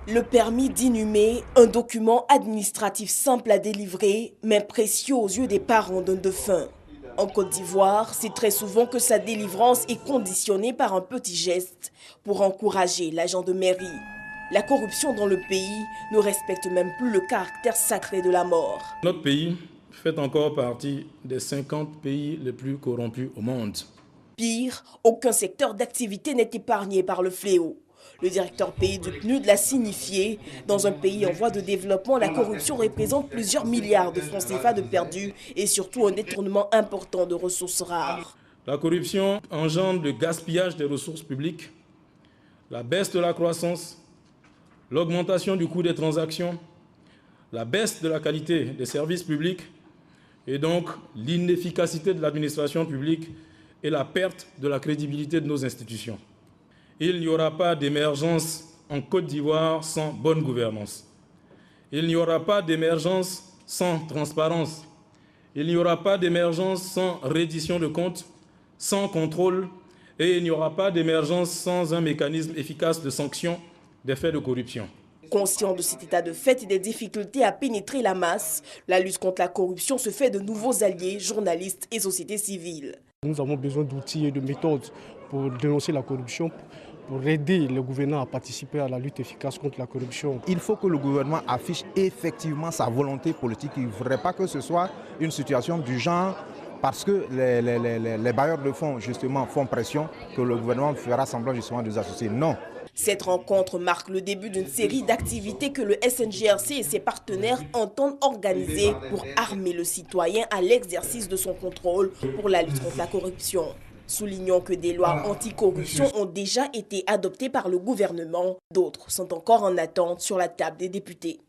Le permis d'inhumer, un document administratif simple à délivrer, mais précieux aux yeux des parents d'un défunt. En Côte d'Ivoire, c'est très souvent que sa délivrance est conditionnée par un petit geste pour encourager l'agent de mairie. La corruption dans le pays ne respecte même plus le caractère sacré de la mort. Notre pays fait encore partie des 50 pays les plus corrompus au monde. Pire, aucun secteur d'activité n'est épargné par le fléau. Le directeur pays du PNUD l'a signifié. Dans un pays en voie de développement, la corruption représente plusieurs milliards de francs CFA de perdus et surtout un détournement important de ressources rares. La corruption engendre le gaspillage des ressources publiques, la baisse de la croissance, l'augmentation du coût des transactions, la baisse de la qualité des services publics et donc l'inefficacité de l'administration publique et la perte de la crédibilité de nos institutions. Il n'y aura pas d'émergence en Côte d'Ivoire sans bonne gouvernance. Il n'y aura pas d'émergence sans transparence. Il n'y aura pas d'émergence sans reddition de comptes, sans contrôle, et il n'y aura pas d'émergence sans un mécanisme efficace de sanction des faits de corruption. Conscient de cet état de fait et des difficultés à pénétrer la masse, la lutte contre la corruption se fait de nouveaux alliés, journalistes et société civile. Nous avons besoin d'outils et de méthodes pour dénoncer la corruption, pour aider le gouvernement à participer à la lutte efficace contre la corruption. Il faut que le gouvernement affiche effectivement sa volonté politique. Il ne faudrait pas que ce soit une situation du genre parce que les bailleurs de fonds justement font pression que le gouvernement fera semblant justement de les associer. Non. Cette rencontre marque le début d'une série d'activités que le SNGRC et ses partenaires entendent organiser pour armer le citoyen à l'exercice de son contrôle pour la lutte contre la corruption. Soulignons que des lois anticorruption ont déjà été adoptées par le gouvernement. D'autres sont encore en attente sur la table des députés.